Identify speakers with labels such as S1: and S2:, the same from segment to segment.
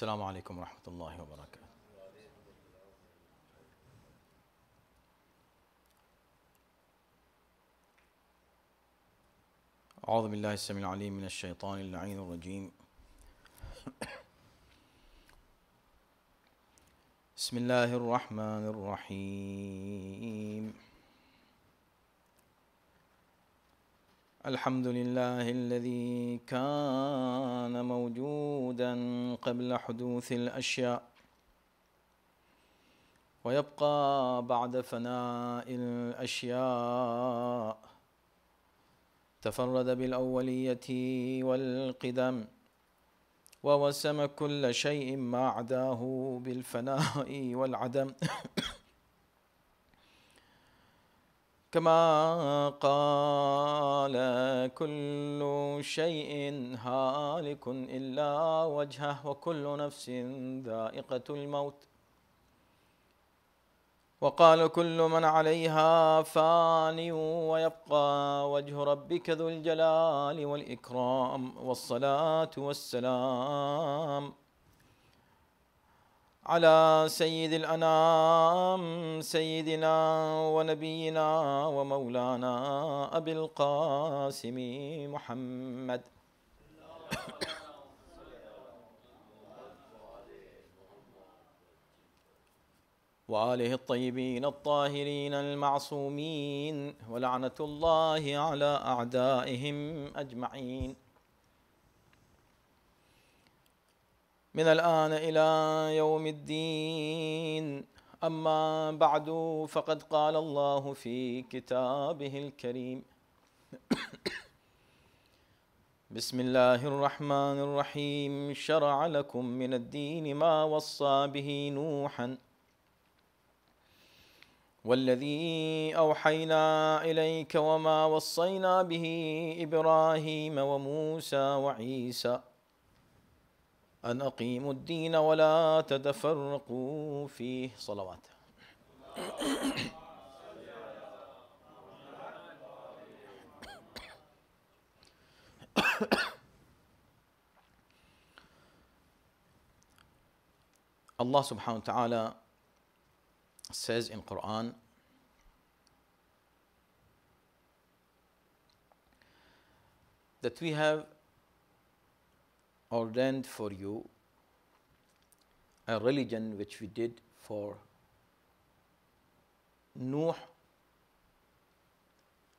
S1: السلام عليكم ورحمة الله وبركاته. أعوذ بالله السميع العليم من الشيطان اللعين الرجيم. بسم الله الرحمن الرحيم. الحمد لله الذي كان موجودا قبل حدوث الأشياء ويبقى بعد فناء الأشياء، تفرد بالأولية والقدم ووسم كل شيء ما عداه بالفناء والعدم كما قال كل شيء هالك إلا وجهه وكل نفس ذائقة الموت، وقال كل من عليها فان ويبقى وجه ربك ذو الجلال والإكرام. والصلاة والسلام على سيد الأنام سيدنا ونبينا ومولانا أبي القاسم محمد وآله الطيبين الطاهرين المعصومين، ولعنة الله على أعدائهم أجمعين من الآن إلى يوم الدين. أما بعد، فقد قال الله في كتابه الكريم: بسم الله الرحمن الرحيم. شرع لكم من الدين ما وصى به نوحا والذي أوحينا إليك وما وصينا به إبراهيم وموسى وعيسى أن أقيموا الدين ولا تتفرقوا فيه. صلوات. Allah subhanahu wa ta'ala says in Quran that we have ordained for you a religion which we did for Nuh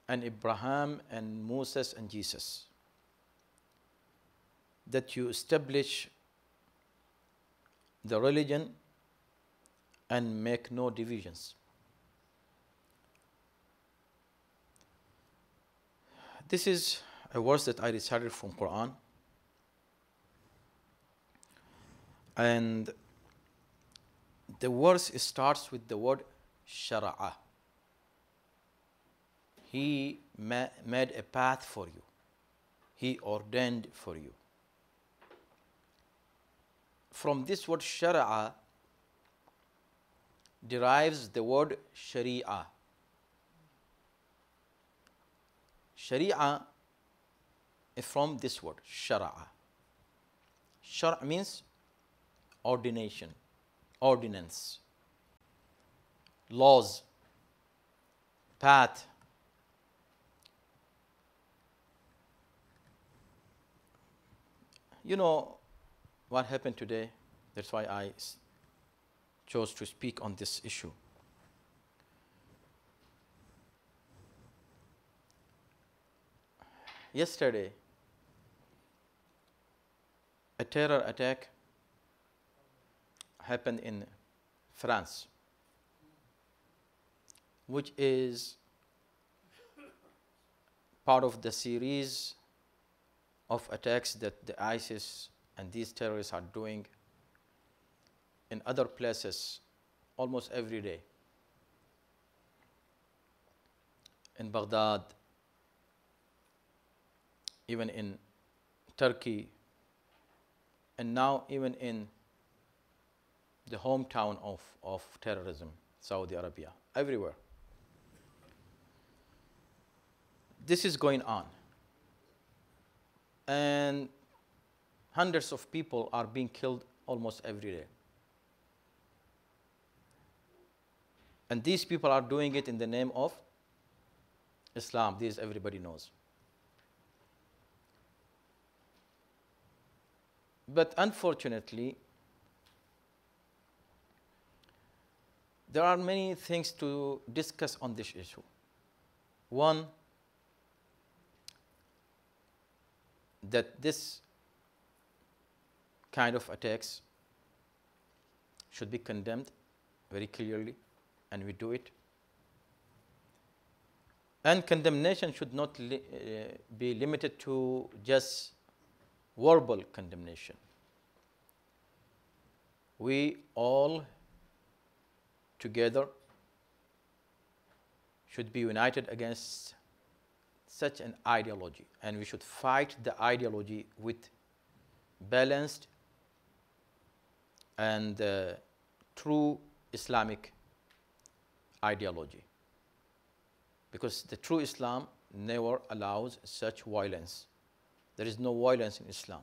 S1: and Abraham and Moses and Jesus, that you establish the religion and make no divisions. This is a verse that I recited from Quran, and the verse starts with the word shara'a. He made a path for you. He ordained for you. From this word shara'a derives the word sharia. Sharia is from this word shara'a. Shar' means ordination, ordinance, laws, path. You know what happened today? That's why I chose to speak on this issue. Yesterday, a terror attack happened in France, which is part of the series of attacks that the ISIS and these terrorists are doing in other places almost every day. In Baghdad, even in Turkey, and now even in the hometown of terrorism, Saudi Arabia, everywhere. This is going on. And hundreds of people are being killed almost every day. And these people are doing it in the name of Islam. This everybody knows. But unfortunately, there are many things to discuss on this issue. One, that this kind of attacks should be condemned very clearly, and we do it. And condemnation should not be limited to just verbal condemnation. We all together should be united against such an ideology, and we should fight the ideology with balanced and true Islamic ideology, because the true Islam never allows such violence. There is no violence in Islam.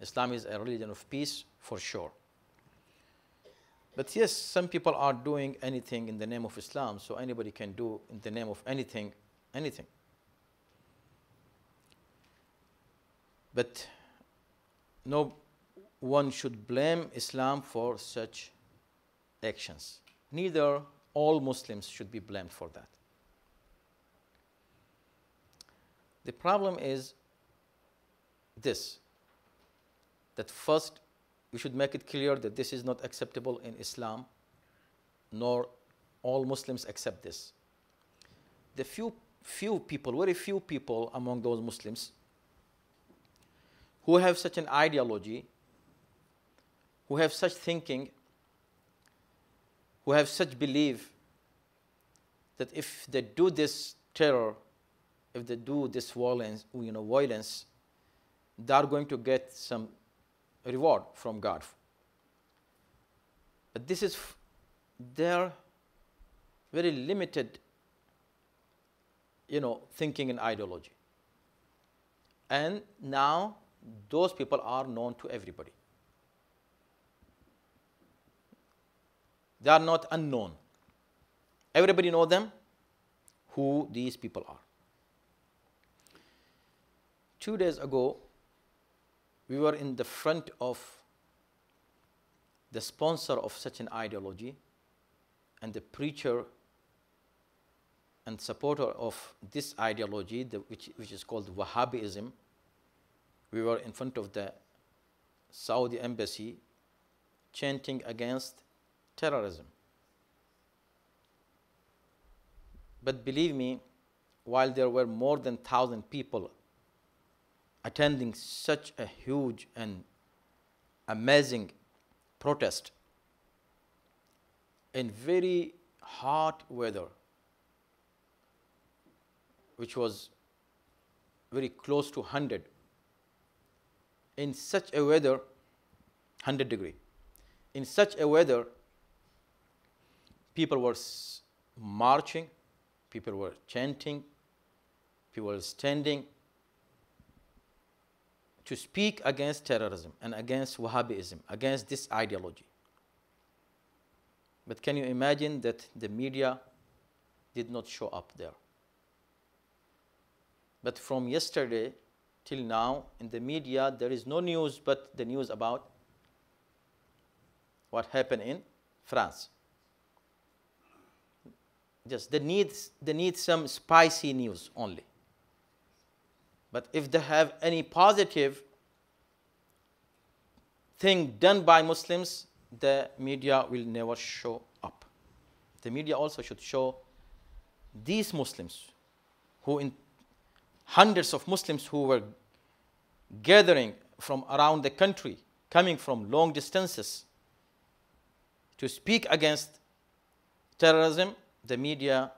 S1: Islam is a religion of peace for sure. But yes, some people are doing anything in the name of Islam, so anybody can do in the name of anything, anything. But no one should blame Islam for such actions. Neither all Muslims should be blamed for that. The problem is this, that first we should make it clear that this is not acceptable in Islam, nor all Muslims accept this. The few people, very few people among those Muslims who have such an ideology, who have such thinking, who have such belief that if they do this terror, if they do this violence, they are going to get some reward from God. But this is their very limited, thinking and ideology. And now those people are known to everybody. They are not unknown. Everybody knows them, who these people are. 2 days ago, we were in the front of the sponsor of such an ideology and the preacher and supporter of this ideology, which is called Wahhabism. We were in front of the Saudi embassy chanting against terrorism. But believe me, while there were more than 1,000 people attending such a huge and amazing protest in very hot weather, which was very close to 100, in such a weather, 100 degree, in such a weather, people were marching, people were chanting, people were standing to speak against terrorism and against Wahhabism, against this ideology. But can you imagine that the media did not show up there? But from yesterday till now, in the media, there is no news but the news about what happened in France. Just they need some spicy news only. But if they have any positive thing done by Muslims, the media will never show up. The media also should show these Muslims, who in hundreds of Muslims who were gathering from around the country, coming from long distances to speak against terrorism. The media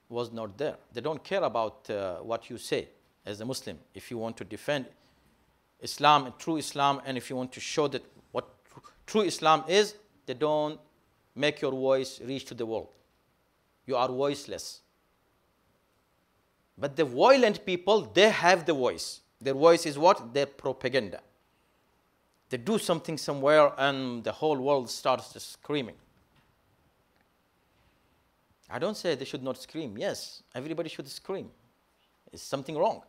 S1: was not there. They don't care about what you say as a Muslim. If you want to defend Islam and true Islam, and if you want to show that what true Islam is, they don't make your voice reach to the world. You are voiceless. But the violent people, they have the voice. Their voice is what? Their propaganda. They do something somewhere and the whole world starts just screaming. I don't say they should not scream. Yes, everybody should scream. Is something wrong?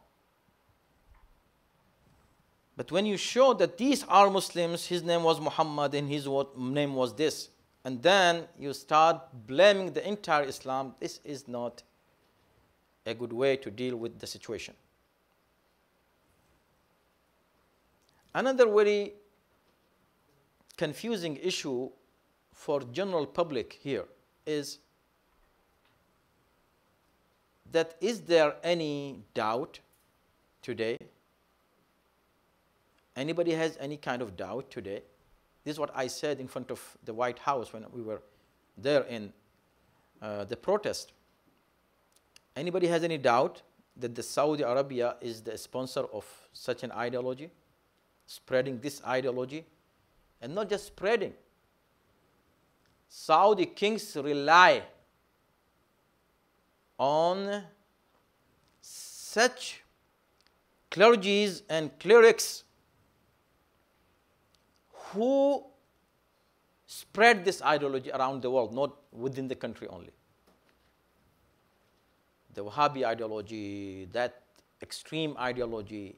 S1: But when you show that these are Muslims, his name was Muhammad and his name was this, and then you start blaming the entire Islam, this is not a good way to deal with the situation. Another very confusing issue for general public here is that is there any doubt today? Anybody has any kind of doubt today? This is what I said in front of the White House when we were there in the protest. Anybody has any doubt that the Saudi Arabia is the sponsor of such an ideology, spreading this ideology, and not just spreading. Saudi kings rely on such clergies and clerics who spread this ideology around the world, not within the country only. The Wahhabi ideology, that extreme ideology,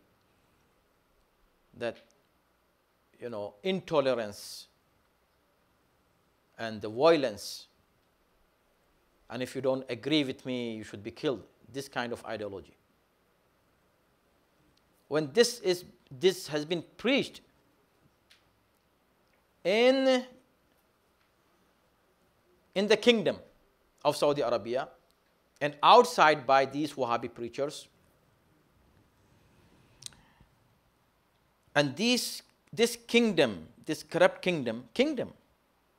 S1: that intolerance and the violence, and if you don't agree with me, you should be killed. This kind of ideology. When this has been preached in the kingdom of Saudi Arabia and outside by these Wahhabi preachers, and this kingdom, this corrupt kingdom,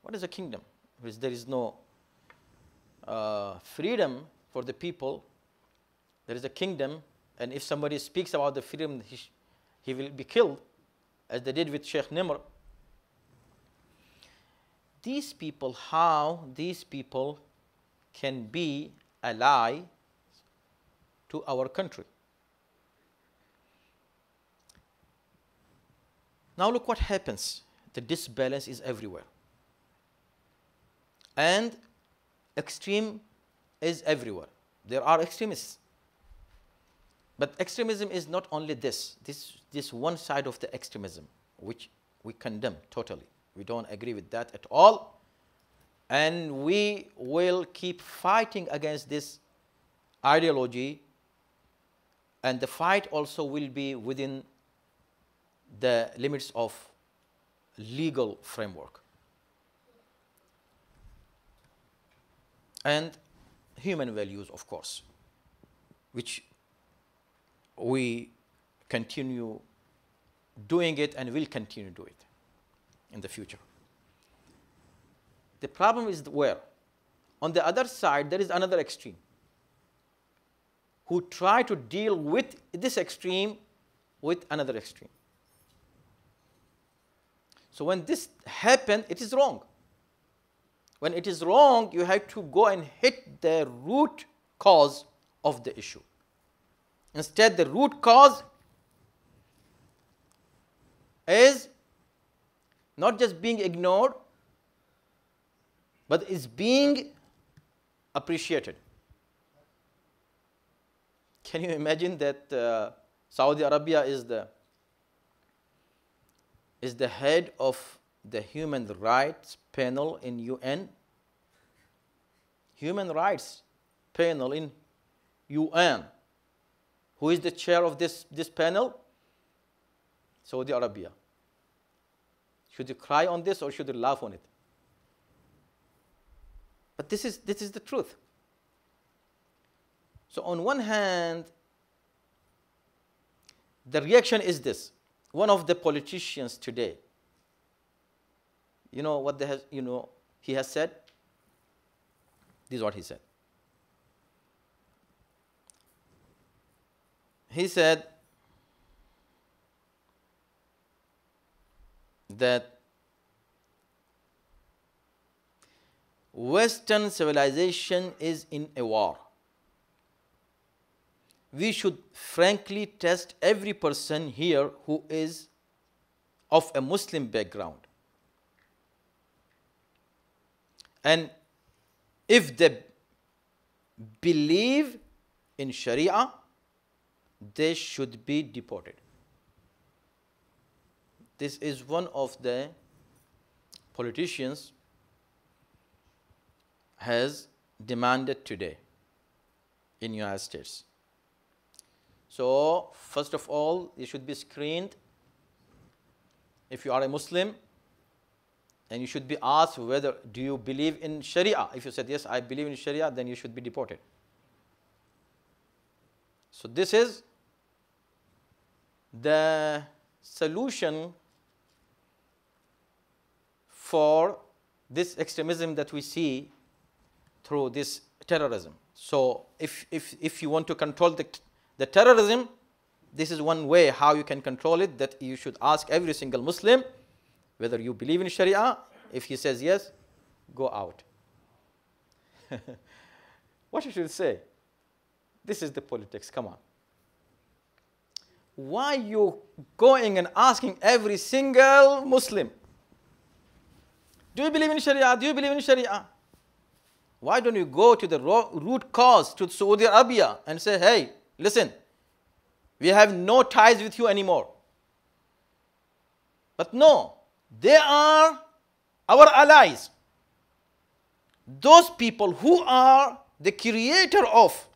S1: what is a kingdom? There is no freedom for the people. There is a kingdom, and if somebody speaks about the freedom, he will be killed, as they did with Sheikh Nimr. These people, how these people can be ally to our country? Now look what happens. The disbalance is everywhere. And extreme is everywhere. There are extremists. But extremism is not only this one side of the extremism, which we condemn totally. We don't agree with that at all. And we will keep fighting against this ideology. And the fight also will be within the limits of legal framework. And human values, of course, which we continue doing it and will continue to do it in the future. The problem is where? On the other side, there is another extreme who try to deal with this extreme with another extreme. So when this happens, it is wrong. When it is wrong, you have to go and hit the root cause of the issue. Instead, the root cause is not just being ignored, but is being appreciated. Can you imagine that Saudi Arabia is the head of the human rights panel in UN? Human rights panel in UN. Who is the chair of this panel? Saudi Arabia. Should you cry on this or should you laugh on it? But this is the truth. So on one hand, the reaction is this. One of the politicians today, you know what he has said? This is what he said. He said that Western civilization is in a war. We should frankly test every person here who is of a Muslim background. And if they believe in Sharia, they should be deported. This is one of the politicians has demanded today in United States. So first of all, you should be screened if you are a Muslim, and you should be asked whether do you believe in Sharia. If you said yes, I believe in Sharia, then you should be deported. So this is the solution for this extremism that we see through this terrorism. So if you want to control the terrorism, this is one way how you can control it, that you should ask every single Muslim whether you believe in Sharia. If he says yes, go out. What you should say? This is the politics, come on. Why you going and asking every single Muslim, do you believe in Sharia? Do you believe in Sharia? Why don't you go to the root cause, to Saudi Arabia, and say, hey, listen, we have no ties with you anymore. But no, they are our allies. Those people who are the creator of,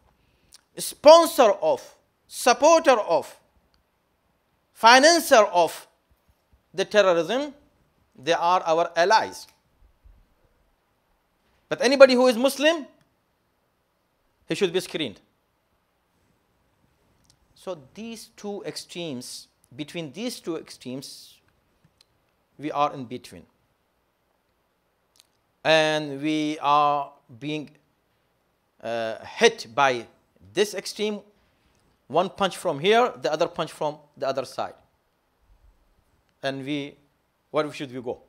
S1: sponsor of, supporter of, financer of the terrorism, they are our allies. But anybody who is Muslim, he should be screened. So these two extremes, between these two extremes, we are in between. And we are being hit by this extreme, one punch from here, the other punch from the other side. And where should we go?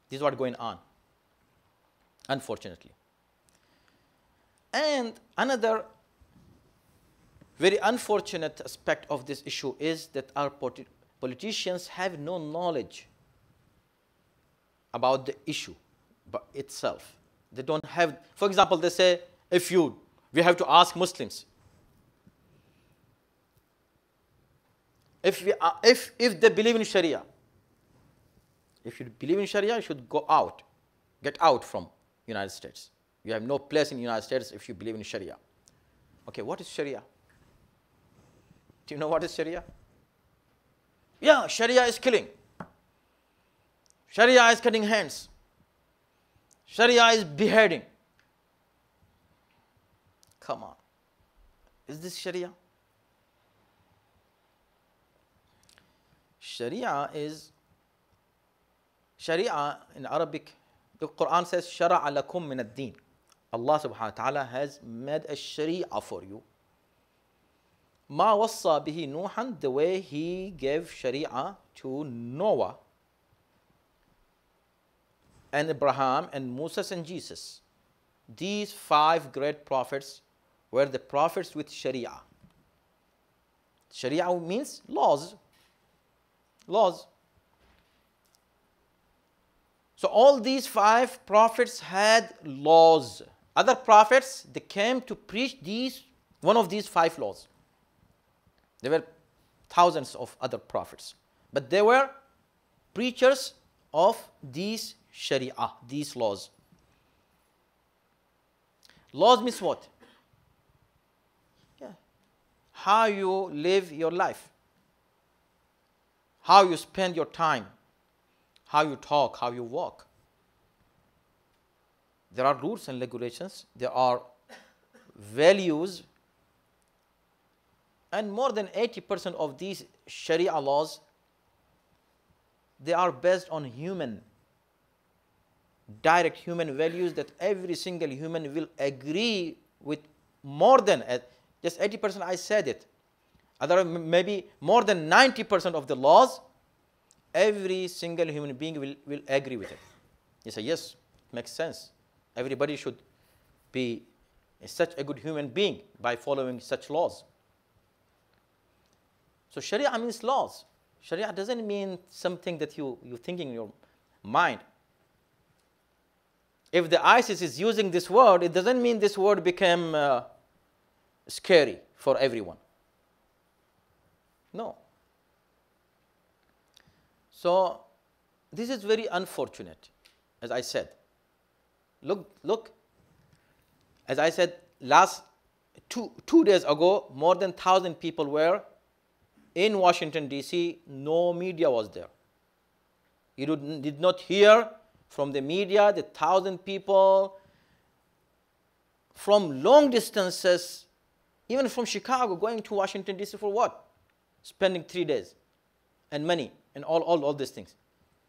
S1: This is what's going on, unfortunately. And another very unfortunate aspect of this issue is that our politicians have no knowledge about the issue itself. They don't have, for example, they say, we have to ask Muslims. If they believe in Sharia, if you believe in Sharia, you should go out, get out from United States. You have no place in the United States if you believe in Sharia. Okay, what is Sharia? Do you know what is Sharia? Yeah, Sharia is killing. Sharia is cutting hands. Sharia is beheading. Come on. Is this Sharia? Sharia in Arabic, the Quran says, Shara'a lakum min ad-din. Allah subhanahu wa ta'ala has made a Sharia for you. Ma wassa bihi Nuhan, the way he gave Sharia to Noah and Abraham and Moses and Jesus. These 5 great prophets were the prophets with Sharia. Sharia means laws. Laws. So all these 5 prophets had laws. Other prophets, they came to preach one of these 5 laws. There were thousands of other prophets, but they were preachers of these Sharia, these laws. Laws means what? Yeah. How you live your life, how you spend your time, how you talk, how you walk. There are rules and regulations, there are values, and more than 80% of these Sharia laws, they are based on direct human values that every single human will agree with. More than just 80%, I said it. Maybe more than 90% of the laws, every single human being will agree with it. You say, yes, it makes sense. Everybody should be such a good human being by following such laws. So Sharia means laws. Sharia doesn't mean something that you think in your mind. If the ISIS is using this word, it doesn't mean this word became scary for everyone. No. So this is very unfortunate, as I said. Look, as I said, last two days ago, more than 1,000 people were in Washington, D.C. No media was there. You did not hear from the media the 1,000 people from long distances, even from Chicago, going to Washington, D.C. for what? Spending 3 days and money and all these things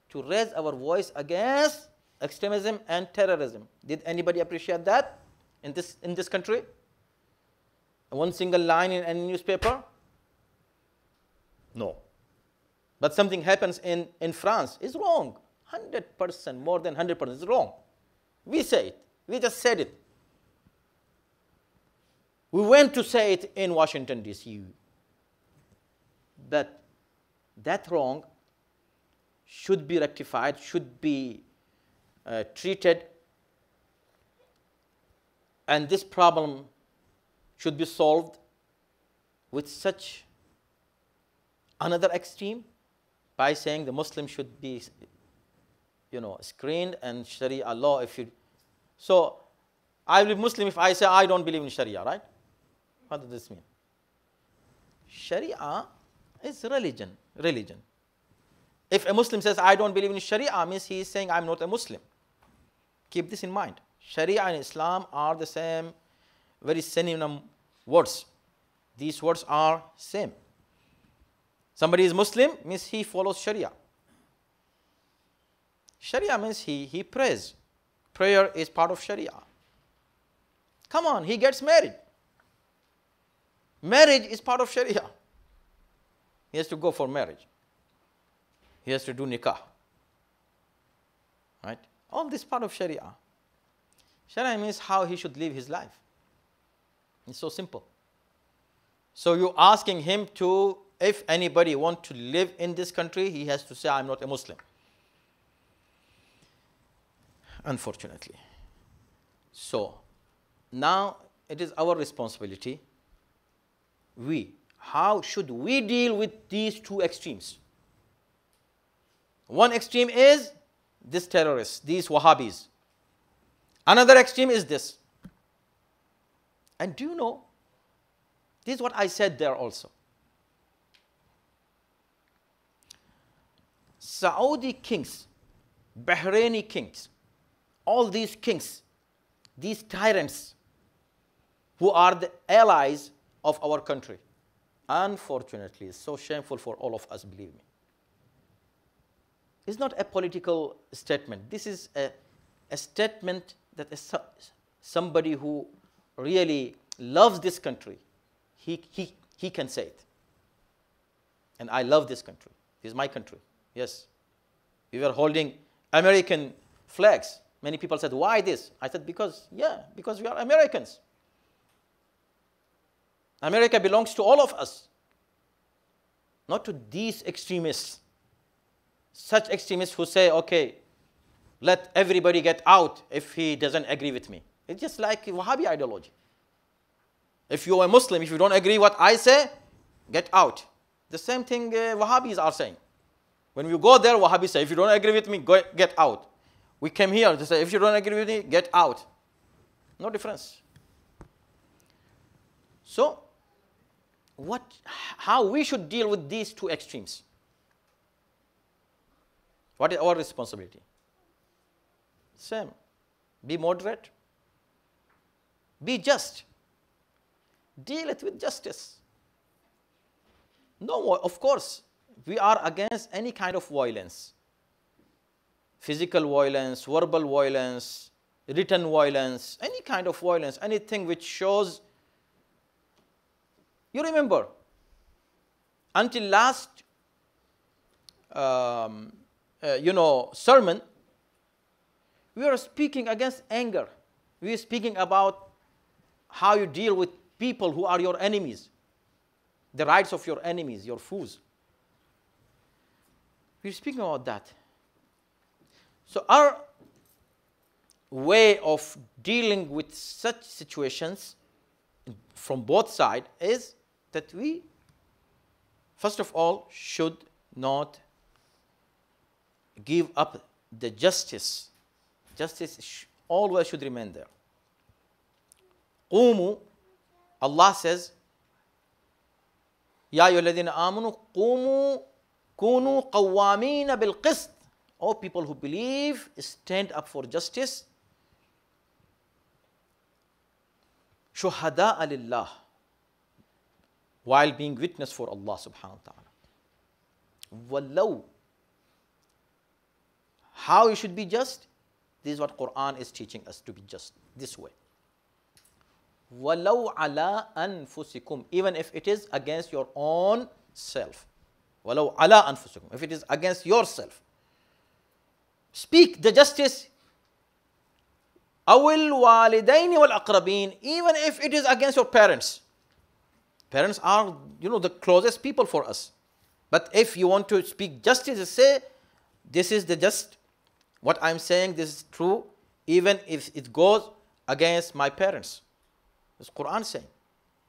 S1: to raise our voice against extremism and terrorism. Did anybody appreciate that in this country? One single line in any newspaper? No. But something happens in France is wrong. 100%, more than 100% is wrong. We say it. We just said it. We went to say it in Washington, D.C. But that wrong should be rectified, should be treated, and this problem should be solved with such another extreme by saying the Muslim should be, screened and Sharia law. So I will be Muslim if I say I don't believe in Sharia, right? What does this mean? Sharia is religion. If a Muslim says I don't believe in Sharia, means he is saying I'm not a Muslim. Keep this in mind. Sharia and Islam are the same, very synonym words. These words are same. Somebody is Muslim means he follows Sharia. Sharia means he prays. Prayer is part of Sharia. Come on, he gets married. Marriage is part of Sharia. He has to go for marriage. He has to do nikah. Right? All this part of Sharia. Sharia means how he should live his life. It's so simple. So you're asking him to, if anybody wants to live in this country, he has to say, I'm not a Muslim. Unfortunately. So now it is our responsibility. How should we deal with these two extremes? One extreme is this terrorists, these Wahhabis. Another extreme is this. And do you know, this is what I said there also. Saudi kings, Bahraini kings, all these kings, these tyrants who are the allies of our country, unfortunately, it's so shameful for all of us, believe me. It's not a political statement. This is a statement that somebody who really loves this country, he can say it. And I love this country. This is my country. Yes. We were holding American flags. Many people said, why this? I said, because we are Americans. America belongs to all of us, not to these extremists. Such extremists who say, okay, let everybody get out if he doesn't agree with me. It's just like Wahhabi ideology. If you're a Muslim, if you don't agree what I say, get out. The same thing Wahhabis are saying. When we go there, Wahhabis say, if you don't agree with me, get out. We came here to say, if you don't agree with me, get out. No difference. So, how we should deal with these two extremes? What is our responsibility? Same. Be moderate. Be just. Deal it with justice. No, of course, we are against any kind of violence. Physical violence, verbal violence, written violence, any kind of violence, anything which shows. You remember, until last sermon, we were speaking against anger. We were speaking about how you deal with people who are your enemies, the rights of your enemies, your foes. we're speaking about that. So our way of dealing with such situations from both sides is that we, first of all, should not give up the justice. Justice always should remain there. قوموا, Allah says, يا أيها الذين آمنوا قوموا كونوا قوامين بالقسط. All people who believe, stand up for justice. شهداء لله, while being witness for Allah subhanahu wa ta'ala. وَلَوْ, how you should be just? This is what Quran is teaching us, to be just this way. وَلَوْ عَلَىٰ أَنفُسِكُمْ, even if it is against your own self. وَلَوْ عَلَىٰ أَنفُسِكُمْ, if it is against yourself. Speak the justice. أَوِ الْوَالِدَيْنِ وَالْأَقْرَبِينَ, even if it is against your parents. Parents are, the closest people for us. But if you want to speak justice, say, this is the just, what I'm saying, this is true, even if it goes against my parents. This Quran saying.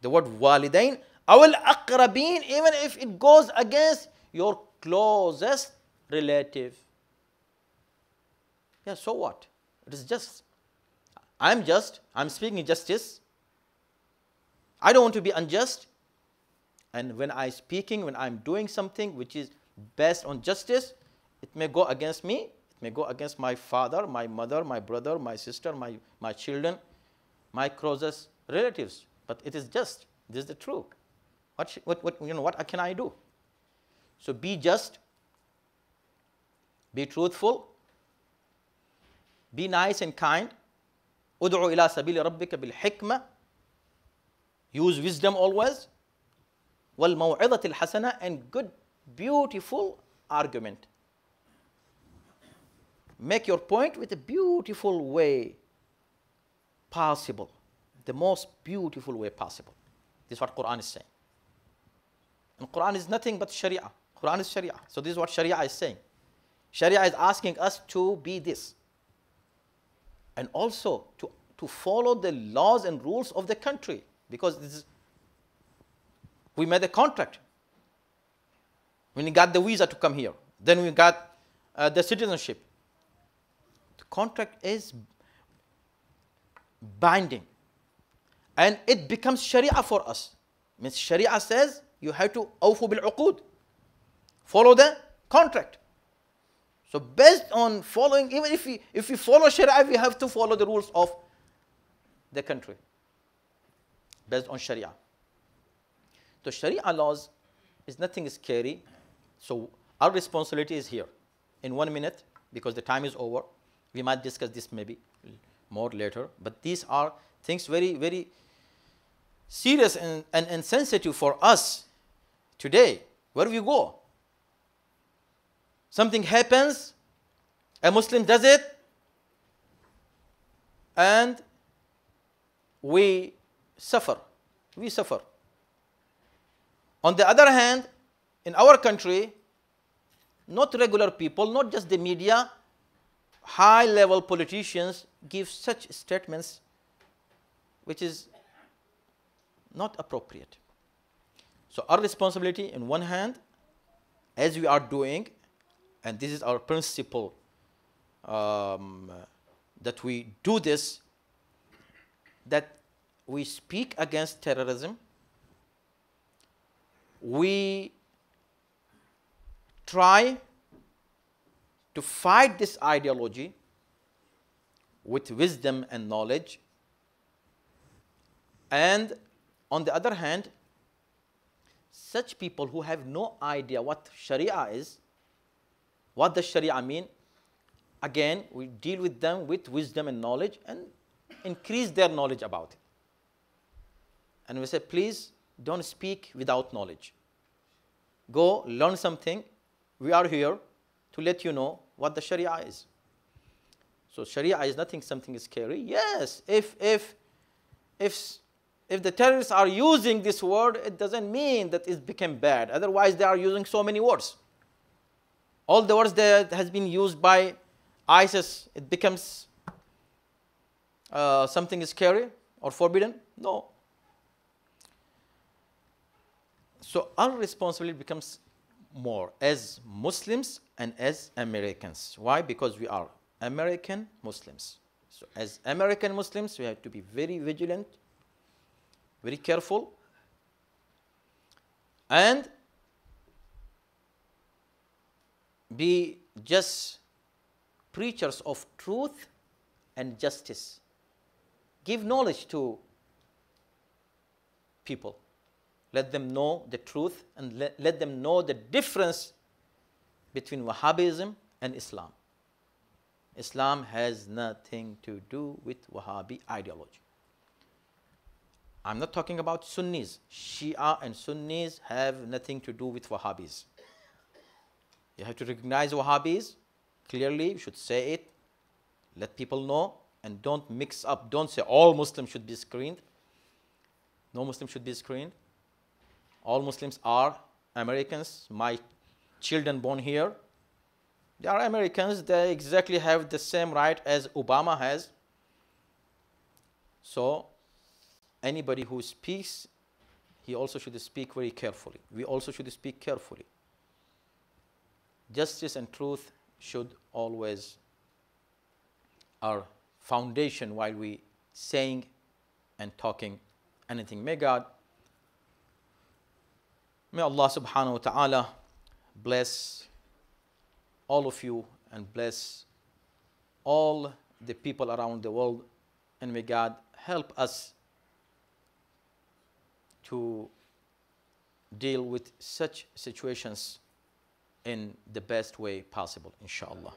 S1: The word walidain, awal aqrabin, even if it goes against your closest relative. Yeah, so what? It is just. I'm just, I'm speaking justice. I don't want to be unjust. And when I'm doing something which is based on justice, it may go against me, it may go against my father, my mother, my brother, my sister, my children, my closest relatives. But it is just. This is the truth. What can I do? So be just, be truthful, be nice and kind. ادعو إلى سبيل ربك بالحكمة. Use wisdom always. والموعظة الحسنة, and good, beautiful argument. Make your point with a beautiful way possible. The most beautiful way possible. This is what Quran is saying. And Quran is nothing but Sharia. Quran is Sharia. So this is what Sharia is saying. Sharia is asking us to be this. And also to follow the laws and rules of the country. Because we made a contract. When we got the visa to come here, then we got the citizenship. The contract is binding. And it becomes Sharia for us. Means Sharia says you have to awfu bil uqud. Follow the contract. So based on following, even if we follow Sharia, we have to follow the rules of the country. Based on Sharia. So Sharia laws is nothing scary. So our responsibility is here. In 1 minute, because the time is over, we might discuss this maybe more later. But these are things very, very serious and sensitive for us today. Where we go? Something happens, a Muslim does it, and we suffer. We suffer. On the other hand, in our country, not regular people, not just the media, high-level politicians give such statements which is not appropriate. So our responsibility, in one hand, as we are doing, and this is our principle, that we do this, that we speak against terrorism, we try to fight this ideology with wisdom and knowledge, and on the other hand, such people who have no idea what Sharia is, what does Sharia mean, again, we deal with them with wisdom and knowledge and increase their knowledge about it. And we say, please don't speak without knowledge. Go learn something. We are here to let you know what the Sharia is. So Sharia is nothing something scary. Yes, if the terrorists are using this word, it doesn't mean that it became bad. Otherwise, they are using so many words. All the words that has been used by ISIS, it becomes something scary or forbidden? No. So our responsibility becomes more as Muslims and as Americans. Why? Because we are American Muslims. So as American Muslims, we have to be very vigilant, very careful, and be just preachers of truth and justice. Give knowledge to people. Let them know the truth and let them know the difference between Wahhabism and Islam. Islam has nothing to do with Wahhabi ideology. I'm not talking about Sunnis. Shia and Sunnis have nothing to do with Wahhabis. You have to recognize Wahhabis clearly. You should say it. Let people know. And don't mix up. Don't say all Muslims should be screened. No Muslim should be screened. All Muslims are Americans. My children born here, they are Americans. They exactly have the same right as Obama has. So anybody who speaks, he also should speak very carefully. We also should speak carefully. Justice and truth should always our foundation while we saying and talking anything. May Allah subhanahu wa ta'ala bless all of you and bless all the people around the world, and may God help us to deal with such situations in the best way possible, inshallah.